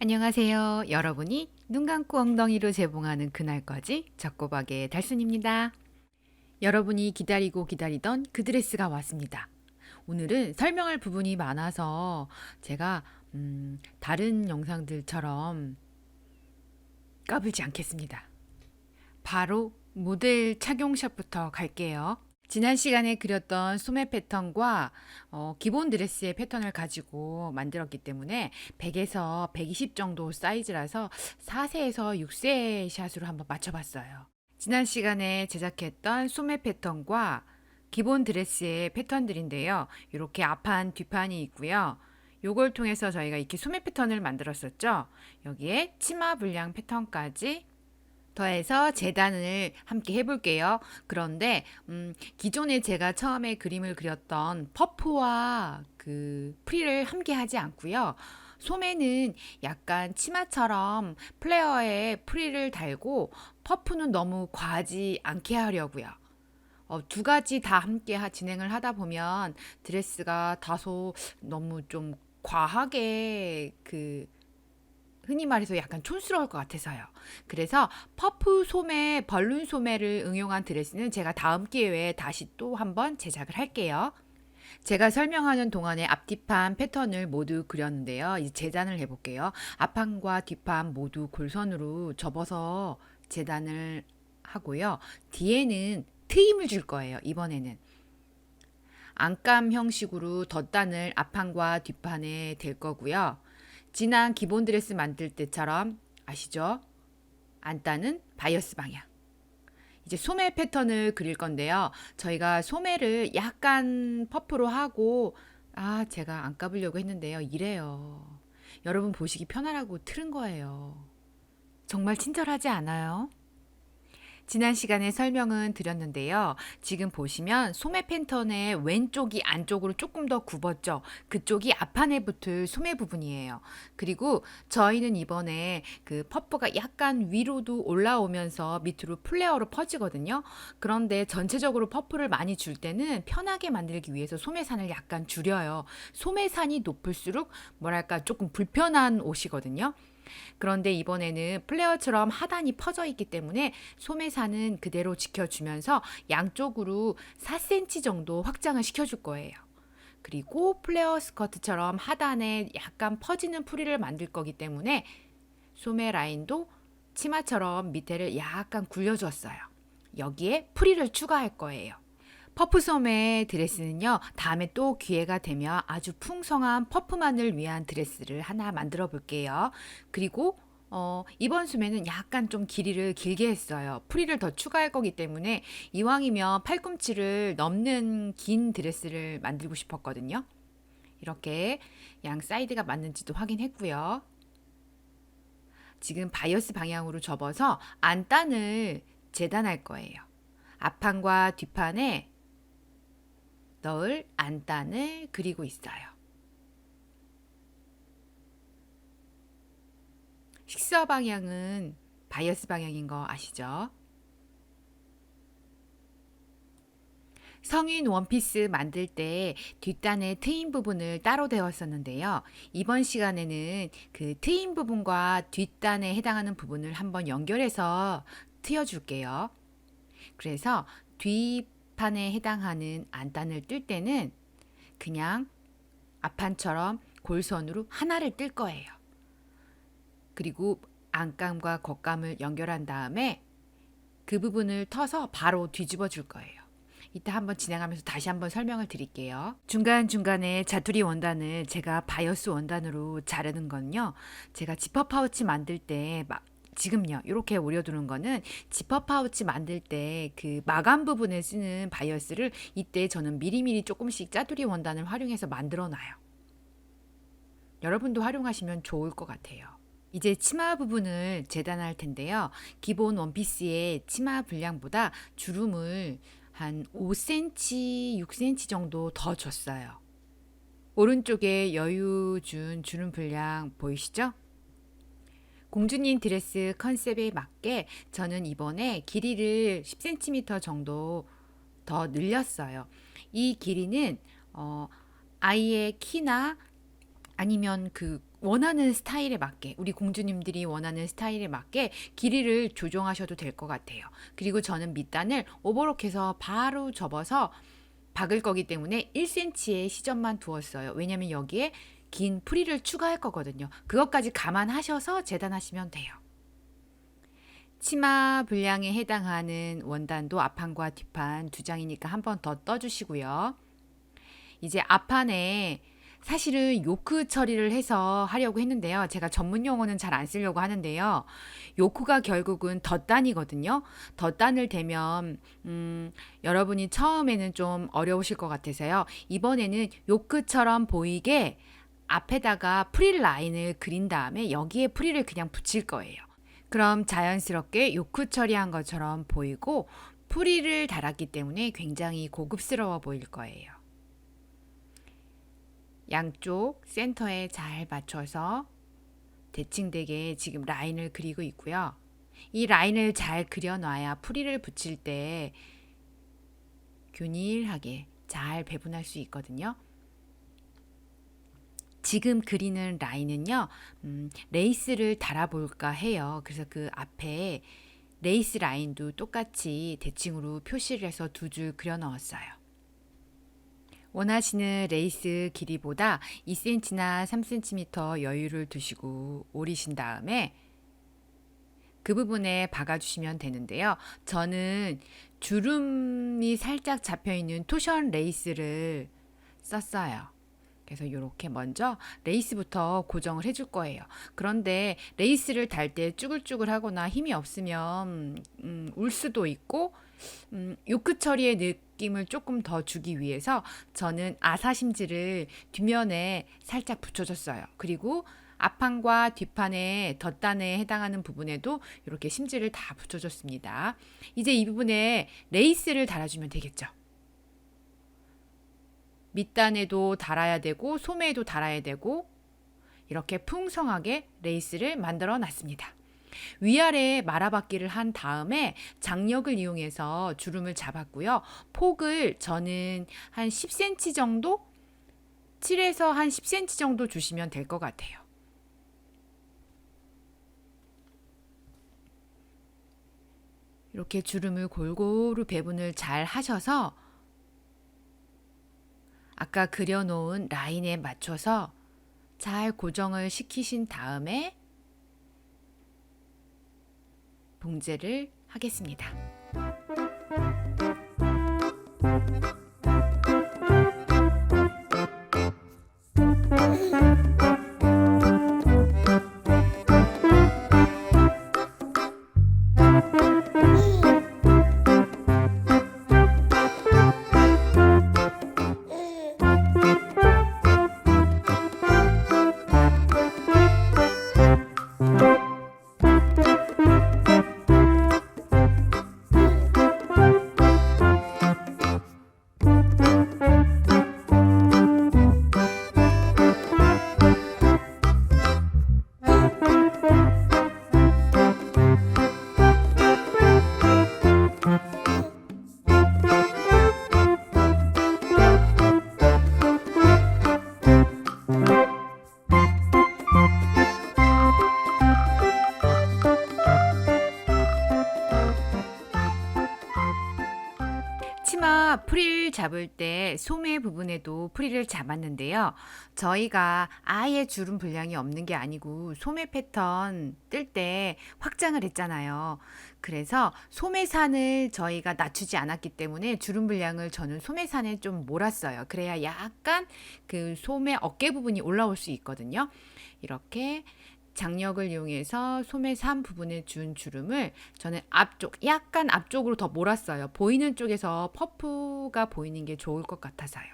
안녕하세요. 여러분이 눈 감고 엉덩이로 재봉하는 그날까지 젖고박의 달순입니다. 여러분이 기다리고 기다리던 그 드레스가 왔습니다. 오늘은 설명할 부분이 많아서 제가 다른 영상들처럼 까불지 않겠습니다. 바로 모델 착용샷부터 갈게요. 지난 시간에 그렸던 소매 패턴과 기본 드레스의 패턴을 가지고 만들었기 때문에 100에서 120 정도 사이즈라서 4세에서 6세 샷으로 한번 맞춰봤어요. 지난 시간에 제작했던 소매 패턴과 기본 드레스의 패턴들인데요. 이렇게 앞판, 뒷판이 있고요. 요걸 통해서 저희가 이렇게 소매 패턴을 만들었었죠. 여기에 치마 분량 패턴까지 더해서 재단을 함께 해볼게요. 그런데 기존에 제가 처음에 그림을 그렸던 퍼프와 그 프릴을 함께 하지 않고요. 소매는 약간 치마처럼 플레어에 프릴을 달고 퍼프는 너무 과하지 않게 하려고요. 두 가지 다 함께 진행을 하다 보면 드레스가 다소 너무 좀 과하게 흔히 말해서 약간 촌스러울 것 같아서요. 그래서 퍼프 소매, 벌룬 소매를 응용한 드레스는 제가 다음 기회에 다시 또 한번 제작을 할게요. 제가 설명하는 동안에 앞뒤판 패턴을 모두 그렸는데요. 이제 재단을 해볼게요. 앞판과 뒷판 모두 골선으로 접어서 재단을 하고요. 뒤에는 트임을 줄 거예요. 이번에는. 안감 형식으로 덧단을 앞판과 뒷판에 댈 거고요. 지난 기본 드레스 만들 때처럼 아시죠? 안단은 바이어스 방향. 이제 소매 패턴을 그릴 건데요. 저희가 소매를 약간 퍼프로 하고 제가 안 까보려고 했는데요. 이래요. 여러분 보시기 편하라고 틀은 거예요. 정말 친절하지 않아요? 지난 시간에 설명은 드렸는데요. 지금 보시면 소매 패턴의 왼쪽이 안쪽으로 조금 더 굽었죠. 그쪽이 앞판에 붙을 소매 부분이에요. 그리고 저희는 이번에 그 퍼프가 약간 위로도 올라오면서 밑으로 플레어로 퍼지거든요. 그런데 전체적으로 퍼프를 많이 줄 때는 편하게 만들기 위해서 소매산을 약간 줄여요. 소매산이 높을수록 뭐랄까 조금 불편한 옷이거든요. 그런데 이번에는 플레어처럼 하단이 퍼져 있기 때문에 소매산은 그대로 지켜주면서 양쪽으로 4cm 정도 확장을 시켜줄 거예요. 그리고 플레어 스커트처럼 하단에 약간 퍼지는 프릴을 만들 거기 때문에 소매 라인도 치마처럼 밑에를 약간 굴려줬어요. 여기에 프릴을 추가할 거예요. 퍼프솜의 드레스는요, 다음에 또 기회가 되면 아주 풍성한 퍼프만을 위한 드레스를 하나 만들어 볼게요. 그리고 이번 소매는 약간 좀 길이를 길게 했어요. 프릴을 더 추가할 거기 때문에 이왕이면 팔꿈치를 넘는 긴 드레스를 만들고 싶었거든요. 이렇게 양 사이드가 맞는지도 확인했고요. 지금 바이어스 방향으로 접어서 안단을 재단할 거예요. 앞판과 뒷판에 넣을 안단을 그리고 있어요. 식사 방향은 바이어스 방향인 거 아시죠? 성인 원피스 만들 때 뒷단의 트임 부분을 따로 데웠었는데요. 이번 시간에는 그 트임 부분과 뒷단에 해당하는 부분을 한번 연결해서 트여줄게요. 그래서 뒷판에 해당하는 안단을 뜰 때는 그냥 앞판처럼 골선으로 하나를 뜰 거예요. 그리고 안감과 겉감을 연결한 다음에 그 부분을 터서 바로 뒤집어 줄 거예요. 이따 한번 진행하면서 다시 한번 설명을 드릴게요. 중간중간에 자투리 원단을 제가 바이어스 원단으로 자르는 건요. 제가 지퍼 파우치 만들 때 지금요 이렇게 오려두는 거는 지퍼 파우치 만들 때 그 마감 부분에 쓰는 바이어스를 이때 저는 미리미리 조금씩 짜투리 원단을 활용해서 만들어 놔요. 여러분도 활용하시면 좋을 것 같아요. 이제 치마 부분을 재단할 텐데요. 기본 원피스의 치마 분량보다 주름을 한 5cm, 6cm 정도 더 줬어요. 오른쪽에 여유 준 주름 분량 보이시죠? 공주님 드레스 컨셉에 맞게 저는 이번에 길이를 10cm 정도 더 늘렸어요. 이 길이는 아이의 키나 아니면 그 원하는 스타일에 맞게, 우리 공주님들이 원하는 스타일에 맞게 길이를 조정하셔도 될 것 같아요. 그리고 저는 밑단을 오버록해서 바로 접어서 박을 거기 때문에 1cm의 시접만 두었어요. 왜냐면 여기에 긴 프릴을 추가할 거거든요. 그것까지 감안하셔서 재단하시면 돼요. 치마 분량에 해당하는 원단도 앞판과 뒷판 두 장이니까 한 번 더 떠주시고요. 이제 앞판에 사실은 요크 처리를 해서 하려고 했는데요. 제가 전문 용어는 잘 안 쓰려고 하는데요. 요크가 결국은 덧단이거든요. 덧단을 대면 여러분이 처음에는 좀 어려우실 것 같아서요. 이번에는 요크처럼 보이게 앞에다가 프릴 라인을 그린 다음에 여기에 프릴을 그냥 붙일 거예요. 그럼 자연스럽게 요크 처리한 것처럼 보이고 프릴을 달았기 때문에 굉장히 고급스러워 보일 거예요. 양쪽 센터에 잘 맞춰서 대칭되게 지금 라인을 그리고 있고요. 이 라인을 잘 그려놔야 프릴을 붙일 때 균일하게 잘 배분할 수 있거든요. 지금 그리는 라인은요, 레이스를 달아볼까 해요. 그래서 그 앞에 레이스 라인도 똑같이 대칭으로 표시를 해서 두 줄 그려 넣었어요. 원하시는 레이스 길이보다 2cm나 3cm 여유를 두시고 오리신 다음에 그 부분에 박아주시면 되는데요. 저는 주름이 살짝 잡혀있는 토션 레이스를 썼어요. 그래서 이렇게 먼저 레이스부터 고정을 해줄 거예요. 그런데 레이스를 달 때 쭈글쭈글하거나 힘이 없으면 울 수도 있고 요크 처리의 느낌을 조금 더 주기 위해서 저는 아사심지를 뒷면에 살짝 붙여줬어요. 그리고 앞판과 뒷판의 덧단에 해당하는 부분에도 이렇게 심지를 다 붙여줬습니다. 이제 이 부분에 레이스를 달아주면 되겠죠. 밑단에도 달아야 되고 소매에도 달아야 되고 이렇게 풍성하게 레이스를 만들어 놨습니다. 위아래 말아받기를 한 다음에 장력을 이용해서 주름을 잡았고요. 폭을 저는 한 10cm 정도? 7에서 한 10cm 정도 주시면 될 것 같아요. 이렇게 주름을 골고루 배분을 잘 하셔서 아까 그려놓은 라인에 맞춰서 잘 고정을 시키신 다음에 봉제를 하겠습니다. 치마 프릴 잡을 때 소매 부분에도 프릴을 잡았는데요. 저희가 아예 주름 분량이 없는 게 아니고 소매 패턴 뜰 때 확장을 했잖아요. 그래서 소매산을 저희가 낮추지 않았기 때문에 주름 분량을 저는 소매산에 좀 몰았어요. 그래야 약간 그 소매 어깨 부분이 올라올 수 있거든요. 이렇게 장력을 이용해서 소매산 부분에 준 주름을 저는 앞쪽, 약간 앞쪽으로 더 몰았어요. 보이는 쪽에서 퍼프가 보이는 게 좋을 것 같아서요.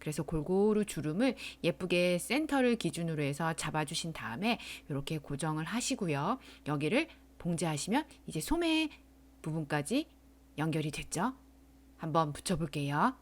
그래서 골고루 주름을 예쁘게 센터를 기준으로 해서 잡아주신 다음에 이렇게 고정을 하시고요. 여기를 봉제하시면 이제 소매 부분까지 연결이 됐죠? 한번 붙여볼게요.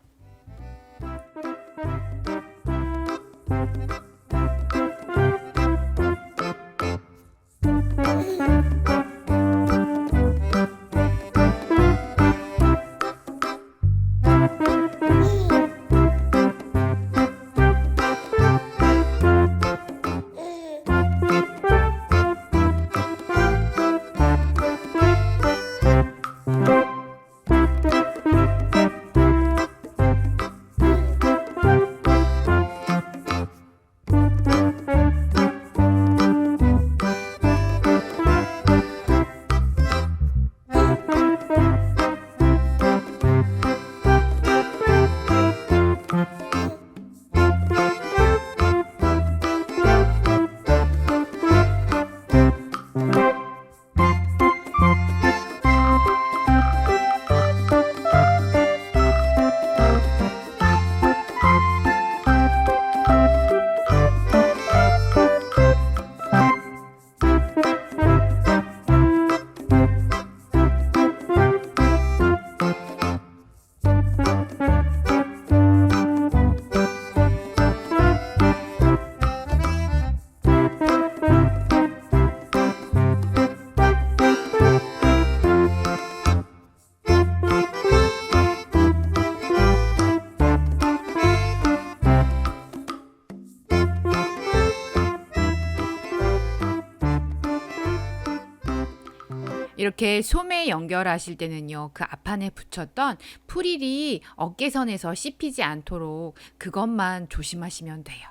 이렇게 소매 연결하실 때는요, 그 앞판에 붙였던 프릴이 어깨선에서 씹히지 않도록 그것만 조심하시면 돼요.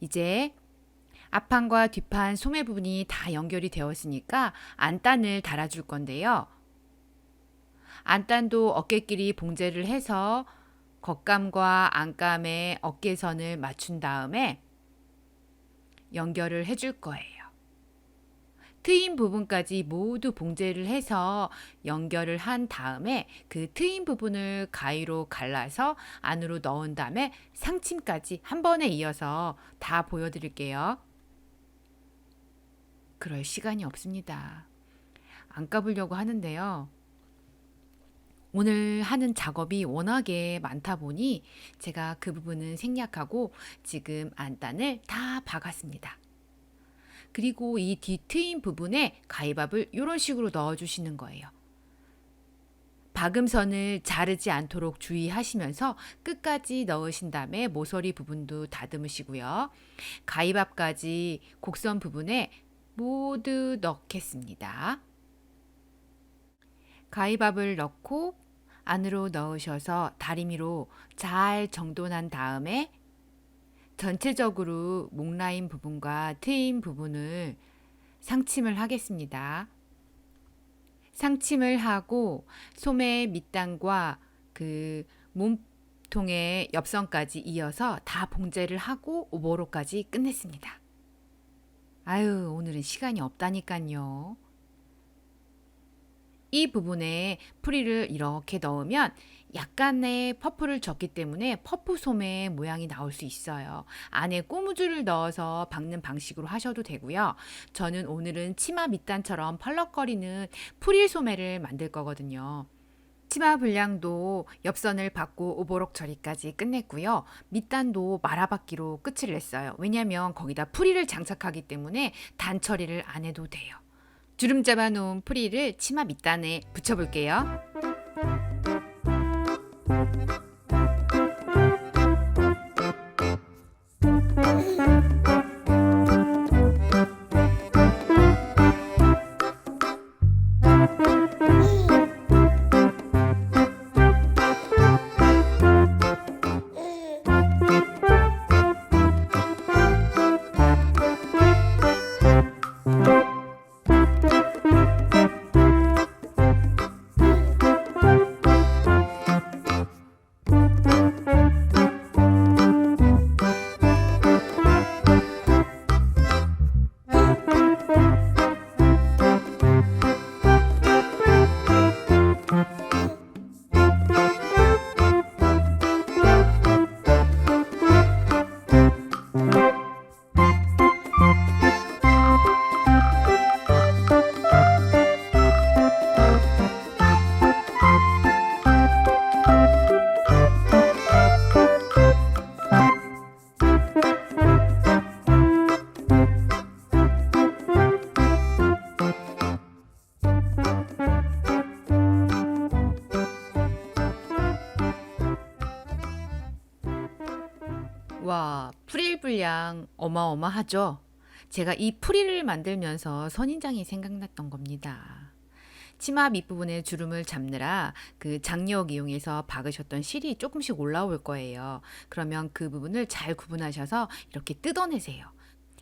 이제 앞판과 뒷판 소매 부분이 다 연결이 되었으니까 안단을 달아줄 건데요. 안단도 어깨끼리 봉제를 해서 겉감과 안감의 어깨선을 맞춘 다음에 연결을 해줄 거예요. 트임 부분까지 모두 봉제를 해서 연결을 한 다음에 그 트임 부분을 가위로 갈라서 안으로 넣은 다음에 상침까지 한 번에 이어서 다 보여드릴게요. 그럴 시간이 없습니다. 안 까보려고 하는데요. 오늘 하는 작업이 워낙에 많다 보니 제가 그 부분은 생략하고 지금 안단을 다 박았습니다. 그리고 이 뒤트임 부분에 가위밥을 이런 식으로 넣어주시는 거예요. 박음선을 자르지 않도록 주의하시면서 끝까지 넣으신 다음에 모서리 부분도 다듬으시고요. 가위밥까지 곡선 부분에 모두 넣겠습니다. 가위밥을 넣고 안으로 넣으셔서 다리미로 잘 정돈한 다음에 전체적으로 목 라인 부분과 트임 부분을 상침을 하겠습니다. 상침을 하고 소매 밑단과 그 몸통의 옆선까지 이어서 다 봉제를 하고 오버로까지 끝냈습니다. 아유, 오늘은 시간이 없다니까요. 이 부분에 프릴을 이렇게 넣으면 약간의 퍼프를 줬기 때문에 퍼프 소매 모양이 나올 수 있어요. 안에 고무줄을 넣어서 박는 방식으로 하셔도 되고요. 저는 오늘은 치마 밑단처럼 펄럭거리는 프릴 소매를 만들 거거든요. 치마 분량도 옆선을 받고 오버록 처리까지 끝냈고요. 밑단도 말아받기로 끝을 냈어요. 왜냐하면 거기다 프릴을 장착하기 때문에 단 처리를 안 해도 돼요. 주름 잡아 놓은 프릴을 치마 밑단에 붙여볼게요. 와, 프릴 분량 어마어마하죠? 제가 이 프릴을 만들면서 선인장이 생각났던 겁니다. 치마 밑부분에 주름을 잡느라 그 장력 이용해서 박으셨던 실이 조금씩 올라올 거예요. 그러면 그 부분을 잘 구분하셔서 이렇게 뜯어내세요.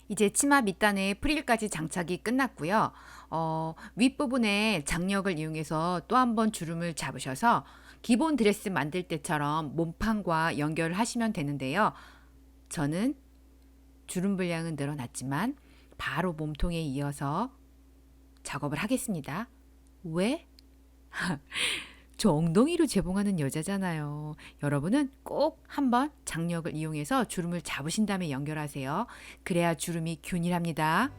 이제 치마 밑단에 프릴까지 장착이 끝났고요. 윗부분에 장력을 이용해서 또 한 번 주름을 잡으셔서 기본 드레스 만들 때처럼 몸판과 연결을 하시면 되는데요. 저는 주름 분량은 늘어났지만 바로 몸통에 이어서 작업을 하겠습니다. 왜? 저 엉덩이로 재봉하는 여자잖아요. 여러분은 꼭 한번 장력을 이용해서 주름을 잡으신 다음에 연결하세요. 그래야 주름이 균일합니다.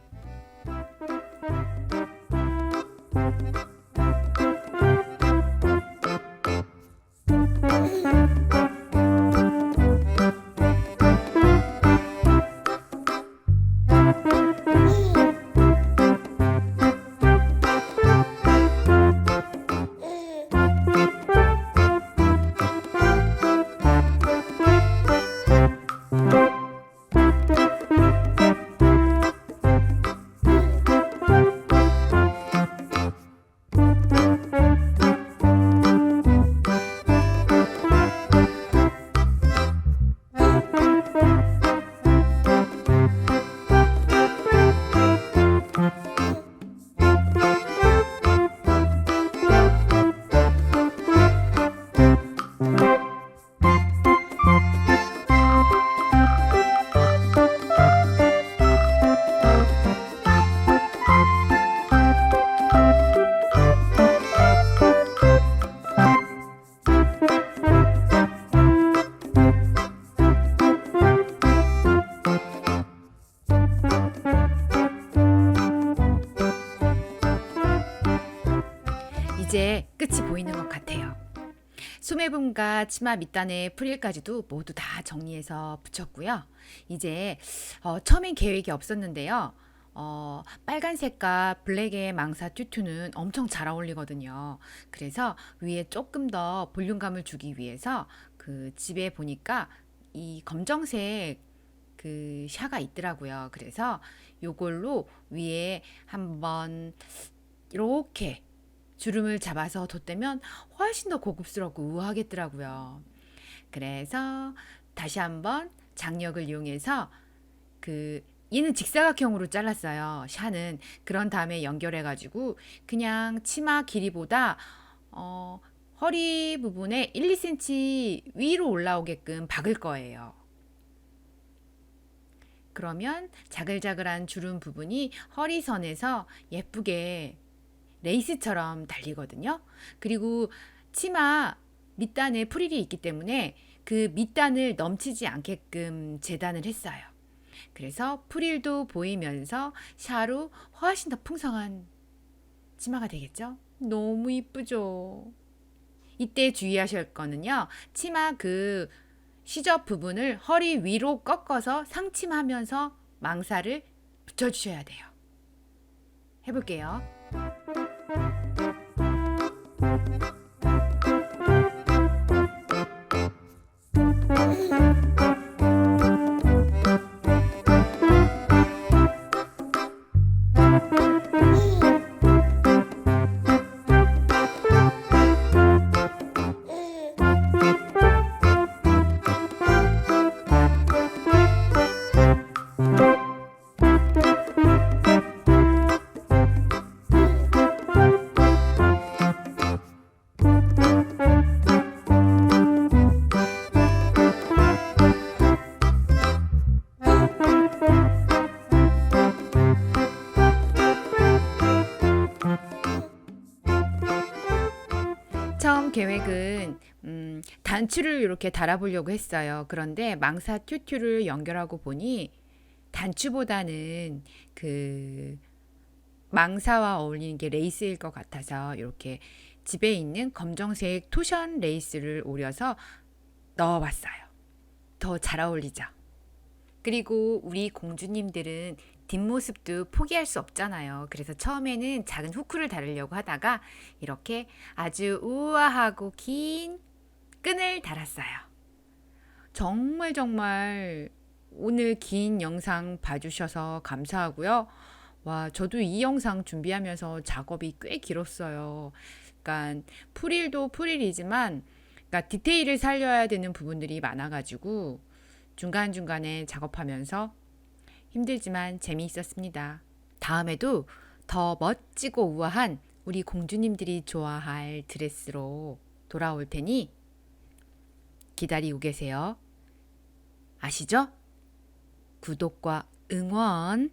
이제 끝이 보이는 것 같아요. 소매분과 치마 밑단의 프릴까지도 모두 다 정리해서 붙였고요. 이제 처음엔 계획이 없었는데요. 빨간색과 블랙의 망사 튜투는 엄청 잘 어울리거든요. 그래서 위에 조금 더 볼륨감을 주기 위해서 그 집에 보니까 이 검정색 그 샤가 있더라고요. 그래서 요걸로 위에 한번 이렇게 주름을 잡아서 뒀다면 훨씬 더 고급스럽고 우아하겠더라고요. 그래서 다시 한번 장력을 이용해서 얘는 직사각형으로 잘랐어요. 샤는. 그런 다음에 연결해가지고 그냥 치마 길이보다 허리 부분에 1, 2cm 위로 올라오게끔 박을 거예요. 그러면 자글자글한 주름 부분이 허리선에서 예쁘게 레이스처럼 달리거든요. 그리고 치마 밑단에 프릴이 있기 때문에 그 밑단을 넘치지 않게끔 재단을 했어요. 그래서 프릴도 보이면서 샤로 훨씬 더 풍성한 치마가 되겠죠? 너무 이쁘죠? 이때 주의하실 거는요. 치마 그 시접 부분을 허리 위로 꺾어서 상침하면서 망사를 붙여주셔야 돼요. 해볼게요. 처음 계획은 단추를 이렇게 달아보려고 했어요. 그런데 망사 튜튜를 연결하고 보니 단추보다는 그 망사와 어울리는 게 레이스일 것 같아서 이렇게 집에 있는 검정색 토션 레이스를 오려서 넣어봤어요. 더 잘 어울리죠. 그리고 우리 공주님들은 뒷모습도 포기할 수 없잖아요. 그래서 처음에는 작은 후크를 달으려고 하다가 이렇게 아주 우아하고 긴 끈을 달았어요. 정말 오늘 긴 영상 봐주셔서 감사하고요. 와, 저도 이 영상 준비하면서 작업이 꽤 길었어요. 그러니까 프릴도 프릴이지만 그러니까 디테일을 살려야 되는 부분들이 많아가지고 중간중간에 작업하면서 힘들지만 재미있었습니다. 다음에도 더 멋지고 우아한 우리 공주님들이 좋아할 드레스로 돌아올 테니 기다리고 계세요. 아시죠? 구독과 응원